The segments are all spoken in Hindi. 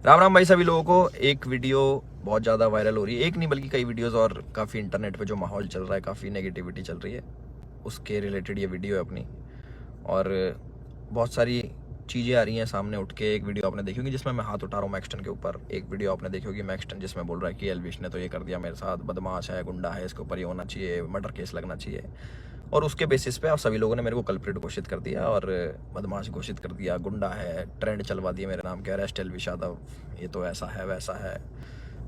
राम राम भाई सभी लोगों को। एक वीडियो बहुत ज़्यादा वायरल हो रही है, एक नहीं बल्कि कई वीडियोस, और काफ़ी इंटरनेट पे जो माहौल चल रहा है, काफ़ी नेगेटिविटी चल रही है, उसके रिलेटेड ये वीडियो है अपनी। और बहुत सारी चीज़ें आ रही हैं सामने उठ के। एक वीडियो आपने देखी होगी जिसमें मैं हाथ उठा रहा हूँ मैक्सटन के ऊपर। एक वीडियो आपने देखी होगी मैक्सटन जिसमें बोल रहा है कि एल्विश ने तो ये कर दिया मेरे साथ, बदमाश है, गुंडा है, इसके ऊपर ये होना चाहिए, मर्डर केस लगना चाहिए। और उसके बेसिस पे आप सभी लोगों ने मेरे को कल्प्रिट घोषित कर दिया और बदमाश घोषित कर दिया, गुंडा है, ट्रेंड चलवा दिया मेरे नाम के, अरेस्ट एल्विश यादव, ये तो ऐसा है वैसा है,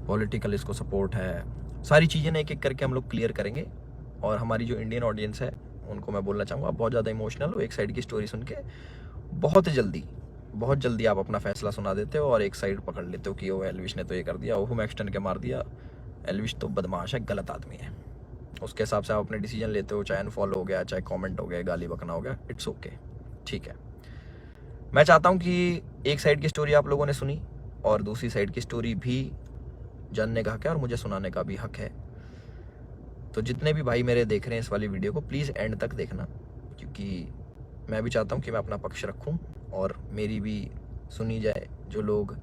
पॉलिटिकल इसको सपोर्ट है। सारी चीज़ें ना एक एक करके हम लोग क्लियर करेंगे। और हमारी जो इंडियन ऑडियंस है उनको मैं बोलना चाहूँगा, आप बहुत ज़्यादा इमोशनल हो। एक साइड की स्टोरी सुन के बहुत जल्दी आप अपना फैसला सुना देते हो और एक साइड पकड़ लेते हो कि वो एल्विश ने तो ये कर दिया, वो मैक्सटन के मार दिया, एल्विश तो बदमाश है, गलत आदमी है। उसके हिसाब से आप अपने डिसीजन लेते हो, चाहे अनफॉलो हो गया, चाहे कमेंट हो गया, गाली बकना हो गया, इट्स ओके, ठीक है। मैं चाहता हूँ कि एक साइड की स्टोरी आप लोगों ने सुनी और दूसरी साइड की स्टोरी भी जानने का हक है और मुझे सुनाने का भी हक है। तो जितने भी भाई मेरे देख रहे हैं इस वाली वीडियो को, प्लीज़ एंड तक देखना, क्योंकि मैं भी चाहता हूँ कि मैं अपना पक्ष रखूँ और मेरी भी सुनी जाए। जो लोग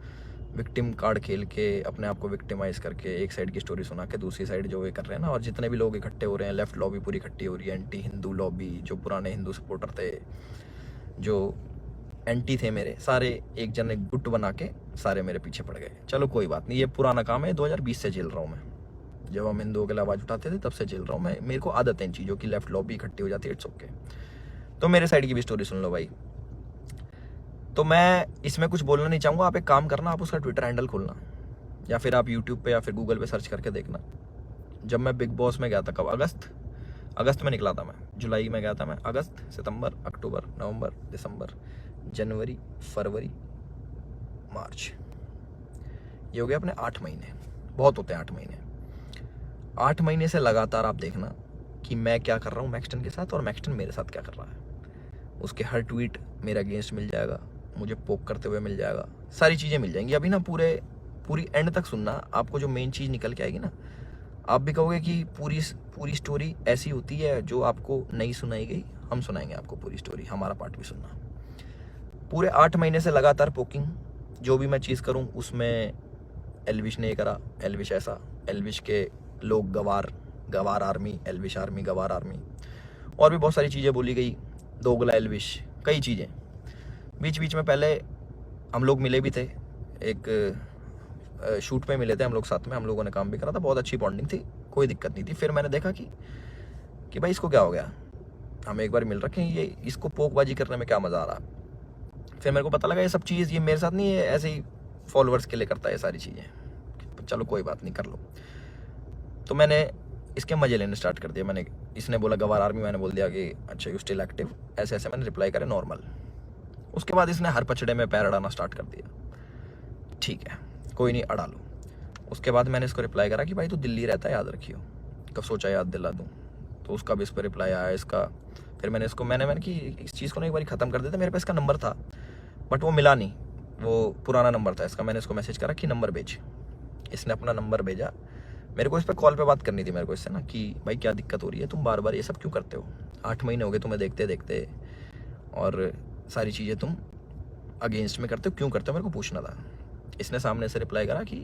विक्टिम कार्ड खेल के अपने आप को विक्टिमाइज करके एक साइड की स्टोरी सुना के दूसरी साइड जो ये कर रहे हैं ना, और जितने भी लोग इकट्ठे हो रहे हैं, लेफ्ट लॉबी पूरी इकट्ठी हो रही है, एंटी हिंदू लॉबी, जो पुराने हिंदू सपोर्टर थे, जो एंटी थे मेरे, सारे एक जन एक गुट बना के सारे मेरे पीछे पड़ गए। चलो कोई बात नहीं, ये पुराना काम है, 2020 से झेल रहा हूँ मैं। जब हम हिंदुओं के लिए आवाज़ उठाते थे तब से झेल रहा हूँ मैं। मेरे को आदत है इन चीज़ों की, लेफ्ट लॉबी इकट्ठी हो जाती है, इट्स ओके। तो मेरे साइड की भी स्टोरी सुन लो भाई। तो मैं इसमें कुछ बोलना नहीं चाहूँगा, आप एक काम करना, आप उसका ट्विटर हैंडल खोलना या फिर आप यूट्यूब पे या फिर गूगल पे सर्च करके देखना। जब मैं बिग बॉस में गया था, कब, अगस्त में निकला था मैं, जुलाई में गया था मैं, अगस्त, सितंबर, अक्टूबर, नवंबर, दिसंबर, जनवरी, फरवरी, मार्च, ये हो गया अपने 8 महीने। बहुत होते हैं 8 महीने। 8 महीने से लगातार आप देखना कि मैं क्या कर रहा हूँ मैक्सटन के साथ और मैक्सटन मेरे साथ क्या कर रहा है। उसके हर ट्वीट मेरे अगेंस्ट मिल जाएगा, मुझे पोक करते हुए मिल जाएगा, सारी चीज़ें मिल जाएंगी। अभी ना पूरी एंड तक सुनना, आपको जो मेन चीज़ निकल के आएगी ना, आप भी कहोगे कि पूरी स्टोरी ऐसी होती है जो आपको नहीं सुनाई गई। हम सुनाएंगे आपको पूरी स्टोरी, हमारा पार्ट भी सुनना। पूरे 8 महीने से लगातार पोकिंग, जो भी मैं चीज़ करूँ उसमें एल्विश ने करा, एल्विश ऐसा, एल्विश के लोग गवार आर्मी, एल्विश आर्मी, गवार आर्मी, और भी बहुत सारी चीज़ें बोली गई, दोगला एल्विश, कई चीज़ें। बीच बीच में पहले हम लोग मिले भी थे, एक शूट पे मिले थे हम लोग साथ में, हम लोगों ने काम भी करा था, बहुत अच्छी बॉन्डिंग थी, कोई दिक्कत नहीं थी। फिर मैंने देखा कि भाई इसको क्या हो गया, हम एक बार मिल रखे हैं, ये इसको पोकबाजी करने में क्या मज़ा आ रहा। फिर मेरे को पता लगा ये सब चीज़ ये मेरे साथ नहीं है, ऐसे ही फॉलोअर्स के लिए करता है ये सारी चीज़ें। चलो कोई बात नहीं, कर लो। तो मैंने इसके मजे लेने स्टार्ट कर दिया। मैंने, इसने बोला गवार आर्मी, मैंने बोल दिया कि अच्छा यू स्टिल एक्टिव, ऐसे ऐसे मैंने रिप्लाई करे नॉर्मल। उसके बाद इसने हर पचड़े में पैर अड़ाना स्टार्ट कर दिया। ठीक है, कोई नहीं, अड़ा लो। उसके बाद मैंने इसको रिप्लाई करा कि भाई तू दिल्ली रहता है, याद रखियो, कब सोचा याद दिला दूँ। तो उसका भी इस पर रिप्लाई आया इसका। फिर मैंने इसको मैंने कि इस चीज़ को ना एक बार ख़त्म कर देते। मेरे पास इसका नंबर था बट वो मिला नहीं, वो पुराना नंबर था इसका। मैंने इसको मैसेज करा कि नंबर भेज, इसने अपना नंबर भेजा। मेरे को इस पर कॉल पे बात करनी थी मेरे को इससे ना, कि भाई क्या दिक्कत हो रही है, तुम बार बार ये सब क्यों करते हो, 8 महीने हो गए तुम्हें देखते देखते, और सारी चीज़ें तुम अगेंस्ट में करते हो, क्यों करते हो, मेरे को पूछना था। इसने सामने से रिप्लाई करा कि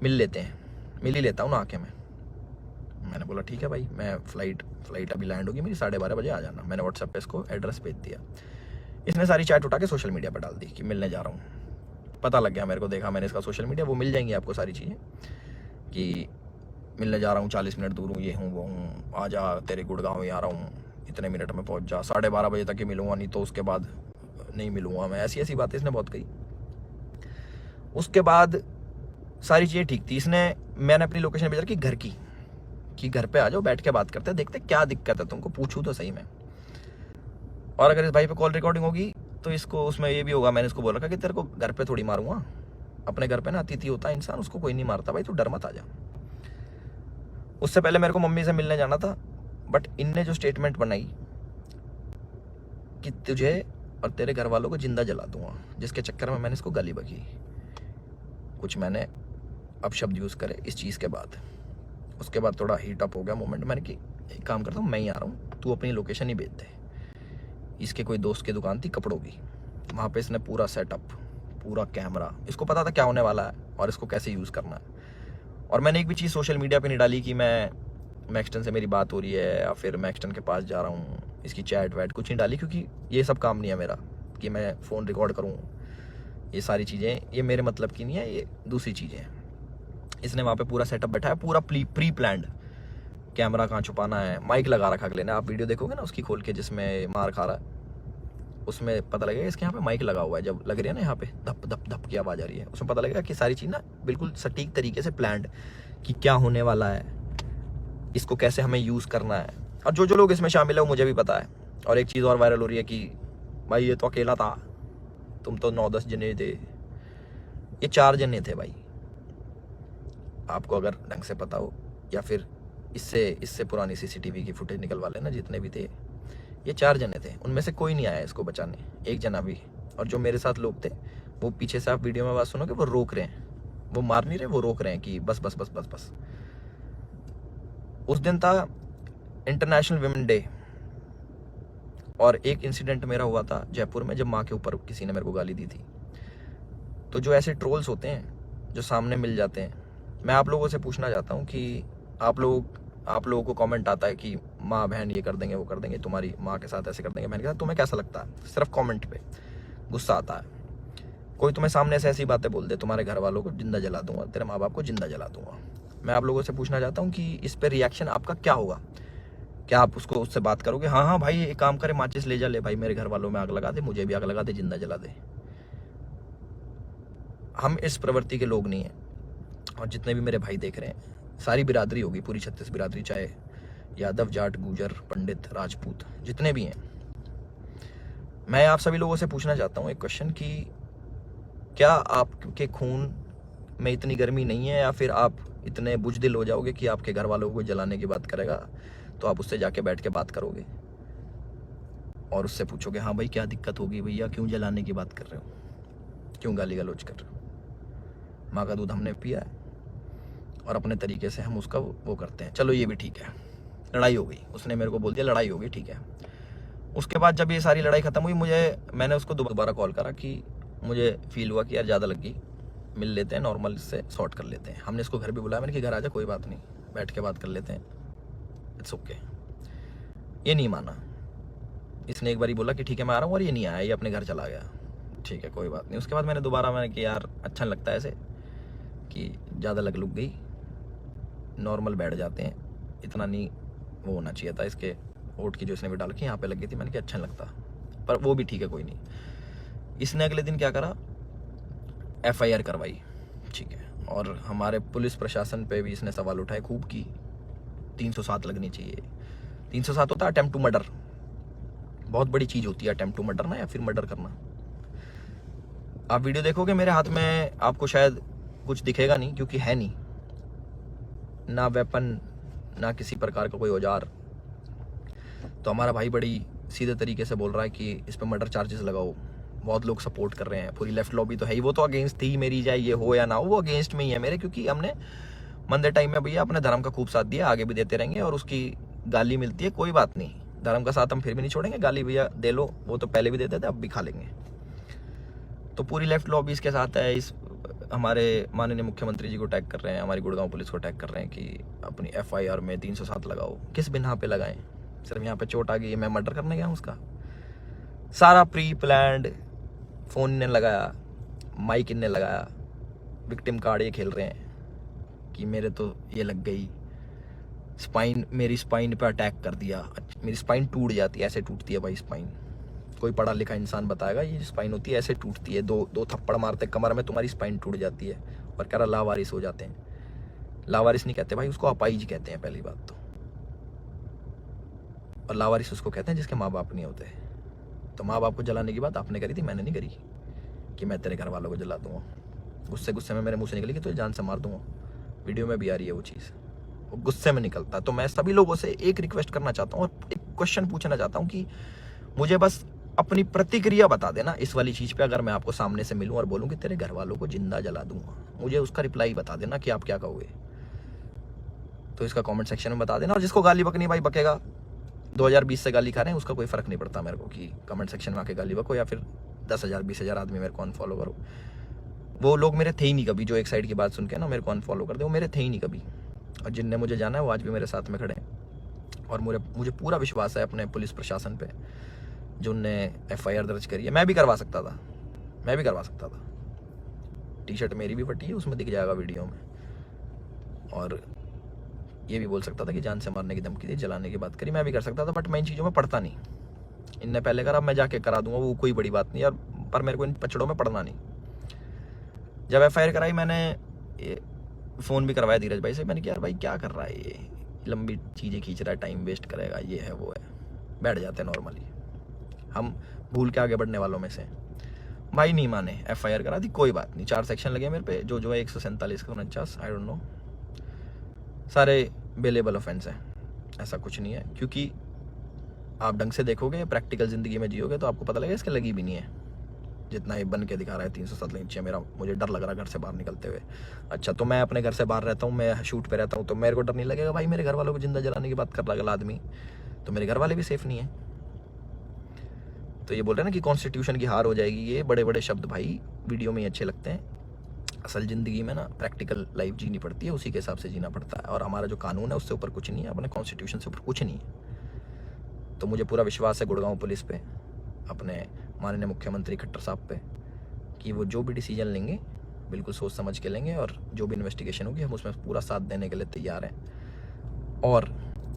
मिल लेते हैं, मिल ही लेता हूँ ना आके मैं। मैंने बोला ठीक है भाई, मैं फ्लाइट अभी लैंड होगी मेरी, 12:30 बजे आ जाना। मैंने व्हाट्सएप पे इसको एड्रेस भेज दिया। इसने सारी चैट उठा के सोशल मीडिया पर डाल दी कि मिलने जा रहा हूँ। पता लग गया मेरे को, देखा मैंने इसका सोशल मीडिया, वो मिल जाएंगी आपको सारी चीज़ें कि मिलने जा रहा हूँ, 40 मिनट दूर हूँ, ये हूँ वो हूँ, आ जा, तेरे गुड़गांव ही आ रहा हूँ, इतने मिनट में पहुँच जा, 12:30 बजे तक ही मिलूँगा, नहीं तो उसके बाद नहीं मिलूँगा मैं। ऐसी ऐसी बातें इसने बहुत कही। उसके बाद सारी चीज़ें ठीक थी। मैंने अपनी लोकेशन भेजा कि घर की, कि घर पे आ जाओ, बैठ के बात करते हैं, देखते क्या दिक्कत है तुमको, पूछूँ तो सही में। और अगर इस भाई पे कॉल रिकॉर्डिंग होगी तो इसको उसमें ये भी होगा, मैंने इसको बोल रखा कि तेरे को घर पे थोड़ी मारूंगा, अपने घर पे ना अतिथि होता है इंसान, उसको कोई नहीं मारता भाई, तू डर मत आ जा। उससे पहले मेरे को मम्मी से मिलने जाना था, बट इनने जो स्टेटमेंट बनाई कि तुझे और तेरे घर वालों को जिंदा जला दूंगा, जिसके चक्कर में मैंने इसको गाली बकी। कुछ मैंने अपशब्द यूज़ करे इस चीज़ के बाद। उसके बाद थोड़ा हीट अप हो गया मोमेंट। मैंने कि एक काम करता हूँ, मैं ही आ रहा हूँ, तू अपनी लोकेशन ही भेज दे। इसके कोई दोस्त की दुकान थी कपड़ों की, वहाँ पे इसने पूरा सेटअप, पूरा कैमरा। इसको पता था क्या होने वाला है और इसको कैसे यूज़ करना है। और मैंने एक भी चीज़ सोशल मीडिया पे नहीं डाली कि मैं मैक्सटन से मेरी बात हो रही है या फिर मैक्सटन के पास जा रहा हूँ, इसकी चैट वैट कुछ नहीं डाली, क्योंकि ये सब काम नहीं है मेरा कि मैं फ़ोन रिकॉर्ड करूँ। ये सारी चीज़ें ये मेरे मतलब की नहीं है, ये दूसरी चीज़ें हैं। इसने वहाँ पे पूरा सेटअप बैठा है, पूरा प्री प्लान्ड, कैमरा कहाँ छुपाना है, माइक लगा रखा अगले ने। आप वीडियो देखोगे ना उसकी खोल के जिसमें मार खा रहा है, उसमें पता लगेगा इसके यहाँ पे माइक लगा हुआ है। जब लग रही है ना यहाँ पे धप धप धप की आवाज़ आ रही है, उसमें पता लगेगा कि सारी चीज़ ना बिल्कुल सटीक तरीके से प्लान्ड, कि क्या होने वाला है, इसको कैसे हमें यूज़ करना है। और जो जो लोग इसमें शामिल है वो मुझे भी पता है। और एक चीज़ और वायरल हो रही है कि भाई ये तो अकेला था, तुम तो 9-10 जने थे। ये 4 जने थे भाई, आपको अगर ढंग से पता हो, या फिर इससे पुरानी सीसीटीवी की फुटेज निकलवा लेना, जितने भी थे ये 4 जने थे। उनमें से कोई नहीं आया इसको बचाने, एक जना भी। और जो मेरे साथ लोग थे वो पीछे से, आप वीडियो में बात सुनोगे, वो रोक रहे हैं, वो मार नहीं रहे, वो रोक रहे हैं कि बस बस बस बस बस। उस दिन था इंटरनेशनल विमेन डे, और एक इंसिडेंट मेरा हुआ था जयपुर में, जब माँ के ऊपर किसी ने मेरे को गाली दी थी। तो जो ऐसे ट्रोल्स होते हैं जो सामने मिल जाते हैं, मैं आप लोगों से पूछना चाहता हूँ कि आप लोगों को कमेंट आता है कि माँ बहन ये कर देंगे, वो कर देंगे, तुम्हारी माँ के साथ ऐसे कर देंगे, बहन के साथ, तुम्हें कैसा लगता है? सिर्फ कमेंट पे गुस्सा आता है। कोई तुम्हें सामने से ऐसी बातें बोल दे, तुम्हारे घर वालों को जिंदा जला दूंगा, तेरे माँ बाप को जिंदा जला दूंगा। मैं आप लोगों से पूछना चाहता हूँ कि इस पर रिएक्शन आपका क्या होगा? क्या आप उससे बात करोगे, हाँ हाँ भाई एक काम करे, माचिस ले जा, ले भाई मेरे घर वालों में आग लगा दे, मुझे भी आग लगा दे, जिंदा जला दे? हम इस प्रवृत्ति के लोग नहीं हैं। और जितने भी मेरे भाई देख रहे हैं, सारी बिरादरी होगी, पूरी 36 बिरादरी, चाहे यादव, जाट, गुजर, पंडित, राजपूत, जितने भी हैं, मैं आप सभी लोगों से पूछना चाहता हूँ एक क्वेश्चन कि क्या आपके खून में इतनी गर्मी नहीं है, या फिर आप इतने बुजदिल हो जाओगे कि आपके घर वालों को जलाने की बात करेगा तो आप उससे जाके बैठ के बात करोगे और उससे पूछोगे, हाँ भाई क्या दिक्कत होगी भैया, क्यों जलाने की बात कर रहे हो, क्यों गाली गलौज कर रहे हो? माँ का दूध हमने पिया है और अपने तरीके से हम उसका वो करते हैं। चलो ये भी ठीक है, लड़ाई हो गई, उसने मेरे को बोल दिया लड़ाई हो गई, ठीक है। उसके बाद जब ये सारी लड़ाई ख़त्म हुई, मैंने उसको दोबारा कॉल करा कि मुझे फील हुआ कि यार ज़्यादा लग गई, मिल लेते हैं, नॉर्मल इससे सॉर्ट कर लेते हैं। हमने इसको घर भी बुलाया, मैंने कि घर आ जा, कोई बात नहीं, बैठ के बात कर लेते हैं, इट्स ओके। ये नहीं माना, इसने एक बारी बोला कि ठीक है मैं आ रहा हूँ, और ये नहीं आया, ये अपने घर चला गया। ठीक है कोई बात नहीं। उसके बाद मैंने कि यार अच्छा लगता है ऐसे कि ज़्यादा लग गई, नॉर्मल बैठ जाते हैं, इतना नहीं वो होना चाहिए था। इसके ओट की जो इसने भी डाल के यहाँ पे लग गई थी, मैंने कहा अच्छा नहीं लगता, पर वो भी ठीक है कोई नहीं। इसने अगले दिन क्या करा, FIR करवाई, ठीक है। और हमारे पुलिस प्रशासन पे भी इसने सवाल उठाए खूब की 307 लगनी चाहिए। 307 होता है अटेम्प्ट टू मर्डर, बहुत बड़ी चीज़ होती है अटेम्प्ट टू मर्डर ना, या फिर मर्डर करना। आप वीडियो देखोगे मेरे हाथ में, आपको शायद कुछ दिखेगा नहीं, क्योंकि है नहीं ना वेपन, ना किसी प्रकार का कोई औजार। तो हमारा भाई बड़ी सीधे तरीके से बोल रहा है कि इस पर मर्डर चार्जेस लगाओ। बहुत लोग सपोर्ट कर रहे हैं, पूरी लेफ्ट लॉबी तो है ही, वो तो अगेंस्ट थी मेरी, चाहे ये हो या ना हो, वो अगेंस्ट में ही है मेरे, क्योंकि हमने मंदे टाइम में भैया अपने धर्म का खूब साथ दिया, आगे भी देते रहेंगे। और उसकी गाली मिलती है, कोई बात नहीं, धर्म का साथ हम फिर भी नहीं छोड़ेंगे, गाली भैया दे लो, वो तो पहले भी देते थे, अब भी खा लेंगे। तो पूरी लेफ्ट लॉबी इसके साथ है। इस हमारे माननीय मुख्यमंत्री जी को टैग कर रहे हैं, हमारी गुड़गांव पुलिस को टैग कर रहे हैं कि अपनी FIR में 307 लगाओ। किस बिना पे लगाएं? सिर्फ यहाँ पे चोट आ गई, मैं मर्डर करने गया हूँ उसका? सारा प्री प्लान्ड, फ़ोन इनने लगाया, माइक इनने लगाया, विक्टिम कार्ड ये खेल रहे हैं कि मेरे तो ये लग गई, स्पाइन, मेरी स्पाइन पे अटैक कर दिया, मेरी स्पाइन टूट जाती है, ऐसे टूटती है भाई स्पाइन, कोई पढ़ा लिखा इंसान बताएगा ये स्पाइन होती है, ऐसे टूटती है, दो थप्पड़ मारते कमर में, तुम्हारी स्पाइन टूट जाती है। और कह रहा लावारिस हो जाते हैं। लावारिस नहीं कहते भाई, उसको अपाहिज कहते हैं पहली बात तो। और लावारिस उसको कहते हैं जिसके माँ बाप नहीं होते। तो माँ बाप को जलाने की बात आपने करी थी, मैंने नहीं करी कि मैं तेरे घर वालों को जला दूंगा। गुस्से में मेरे मुँह से निकली कि तुझे जान से मार दूंगा। वीडियो में भी आ रही है वो चीज़, वो गुस्से में निकलता है। तो मैं सभी लोगों से एक रिक्वेस्ट करना चाहता हूँ और एक क्वेश्चन पूछना चाहता हूँ कि मुझे बस अपनी प्रतिक्रिया बता देना इस वाली चीज़ पे। अगर मैं आपको सामने से मिलूं और बोलूं कि तेरे घर वालों को जिंदा जला दूंगा, मुझे उसका रिप्लाई बता देना कि आप क्या कहोगे। तो इसका कमेंट सेक्शन में बता देना। और जिसको गाली बकनी भाई बकेगा, 2020 से गाली खा रहे हैं, उसका कोई फ़र्क नहीं पड़ता मेरे को कि कमेंट सेक्शन में आके गाली बको या फिर 10,000 20,000 आदमी मेरे को अनफॉलो करो। वो लोग मेरे थे ही नहीं कभी, जो एक साइड की बात सुन के ना मेरे को अनफॉलो कर दे, वो मेरे थे ही नहीं कभी। और जिनने मुझे जाना है वो आज भी मेरे साथ में खड़े हैं। और मुझे पूरा विश्वास है अपने पुलिस प्रशासन पे, जो उनने FIR दर्ज करी है। मैं भी करवा सकता था, टी-शर्ट मेरी भी फटी है, उसमें दिख जाएगा वीडियो में। और ये भी बोल सकता था कि जान से मारने की धमकी दी, जलाने की बात करी, मैं भी कर सकता था, बट मैं इन चीज़ों में पढ़ता नहीं। इनने पहले करा, मैं जाके करा दूंगा, वो कोई बड़ी बात नहीं यार, पर मेरे को इन पचड़ों में पढ़ना नहीं। जब FIR कराई मैंने फ़ोन भी करवाया धीरज भाई से, मैंने कहा यार भाई क्या कर रहा है ये, लंबी चीज़ें खींच रहा है, टाइम वेस्ट करेगा, ये है वो है। बैठ जाते हैं नॉर्मली, हम भूल के आगे बढ़ने वालों में से। भाई नहीं माने, FIR करा दी, कोई बात नहीं। 4 सेक्शन लगे मेरे पे, जो है 147 का 49, आई डोंट नो, सारे बेलेबल ऑफेंस है, ऐसा कुछ नहीं है। क्योंकि आप ढंग से देखोगे, प्रैक्टिकल ज़िंदगी में जियोगे तो आपको पता लगेगा इसके लगी भी नहीं है। जितना ये बन के दिखा रहा है 307 इंच है मेरा, मुझे डर लग रहा है घर से बाहर निकलते हुए। अच्छा, तो मैं अपने घर से बाहर रहता हूँ, मैं शूट पे रहता हूँ, तो मेरे को डर नहीं लगेगा भाई मेरे घर वालों को जिंदा जलाने की बात कर रहा है आदमी, तो मेरे घर वाले भी सेफ नहीं है। तो ये बोल रहे हैं ना कि कॉन्स्टिट्यूशन की हार हो जाएगी, ये बड़े बड़े शब्द भाई वीडियो में ही अच्छे लगते हैं। असल ज़िंदगी में ना प्रैक्टिकल लाइफ जीनी पड़ती है, उसी के हिसाब से जीना पड़ता है। और हमारा जो कानून है उससे ऊपर कुछ नहीं है, अपने कॉन्स्टिट्यूशन से ऊपर कुछ नहीं है। तो मुझे पूरा विश्वास है गुड़गांव पुलिस पे, अपने माननीय मुख्यमंत्री खट्टर साहब पे, कि वो जो भी डिसीजन लेंगे बिल्कुल सोच समझ के लेंगे, और जो भी इन्वेस्टिगेशन होगी हम उसमें पूरा साथ देने के लिए तैयार हैं। और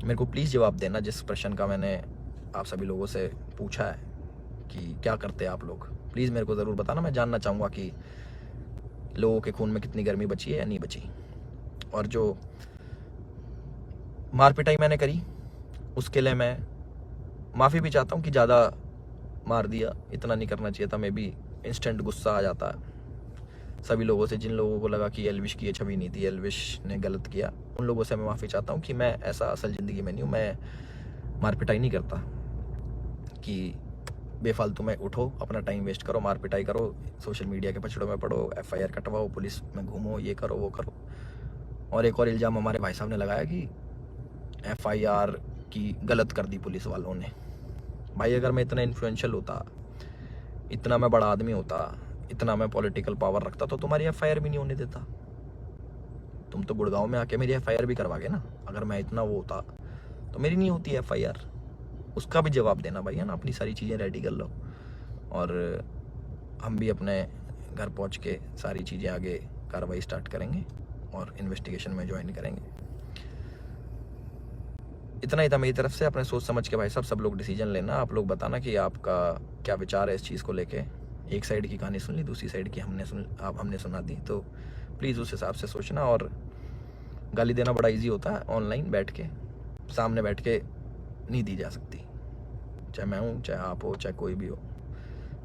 मेरे को प्लीज़ जवाब देना जिस प्रश्न का मैंने आप सभी लोगों से पूछा है कि क्या करते हैं आप लोग, प्लीज़ मेरे को ज़रूर बताना। मैं जानना चाहूँगा कि लोगों के खून में कितनी गर्मी बची है या नहीं बची। और जो मार पिटाई मैंने करी उसके लिए मैं माफ़ी भी चाहता हूँ कि ज़्यादा मार दिया, इतना नहीं करना चाहिए था। मैं भी इंस्टेंट गुस्सा आ जाता है सभी लोगों से, जिन लोगों को लगा कि एल्विश की ये छवि नहीं थी, एल्विश ने गलत किया, उन लोगों से मैं माफ़ी चाहता हूँ कि मैं ऐसा असल ज़िंदगी में नहीं हूँ। मैं मार पिटाई नहीं करता कि बेफालतू में उठो, अपना टाइम वेस्ट करो, मार पिटाई करो, सोशल मीडिया के पछड़ों में पड़ो, FIR कटवाओ, पुलिस में घूमो, ये करो वो करो। और एक और इल्ज़ाम हमारे भाई साहब ने लगाया कि FIR की गलत कर दी पुलिस वालों ने। भाई अगर मैं इतना इन्फ्लुएंशियल होता, इतना मैं बड़ा आदमी होता, इतना मैं पॉलिटिकल पावर रखता, तो तुम्हारी FIR भी नहीं होने देता। तुम तो गुड़गांव में आके मेरी FIR भी करवा गए ना। अगर मैं इतना वो होता तो मेरी नहीं होती FIR, उसका भी जवाब देना भाई, है ना। अपनी सारी चीज़ें रेडी कर लो, और हम भी अपने घर पहुंच के सारी चीज़ें आगे कार्रवाई स्टार्ट करेंगे और इन्वेस्टिगेशन में ज्वाइन करेंगे। इतना ही था मेरी तरफ से। अपने सोच समझ के भाई साहब सब लोग डिसीजन लेना। आप लोग बताना कि आपका क्या विचार है इस चीज़ को लेके। एक साइड की कहानी सुन ली, दूसरी साइड की हमने सुना दी, तो प्लीज़ उस हिसाब से सोचना। और गाली देना बड़ा इजी होता है, ऑनलाइन बैठ के, सामने बैठ के नहीं दी जा सकती। चाहे मैं हूँ, चाहे आप हो, चाहे कोई भी हो,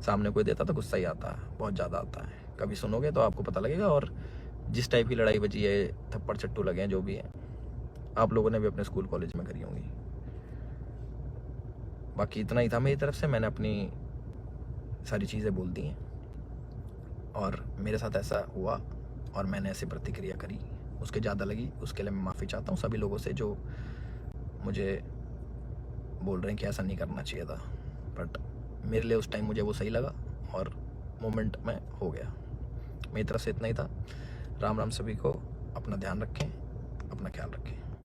सामने कोई देता तो गुस्सा ही आता है, बहुत ज़्यादा आता है। कभी सुनोगे तो आपको पता लगेगा। और जिस टाइप की लड़ाई बची है, थप्पड़ चट्टू लगे हैं, जो भी है, आप लोगों ने भी अपने स्कूल कॉलेज में करी होंगी। बाकी इतना ही था मेरी तरफ से। मैंने अपनी सारी चीज़ें बोल दी हैं, और मेरे साथ ऐसा हुआ और मैंने ऐसी प्रतिक्रिया करी, उसके ज़्यादा लगी, उसके लिए मैं माफ़ी चाहता हूँ सभी लोगों से जो मुझे बोल रहे हैं कि ऐसा नहीं करना चाहिए था। बट मेरे लिए उस टाइम मुझे वो सही लगा और मोमेंट में हो गया। मेरी तरफ से इतना ही था। राम राम सभी को। अपना ध्यान रखें, अपना ख्याल रखें।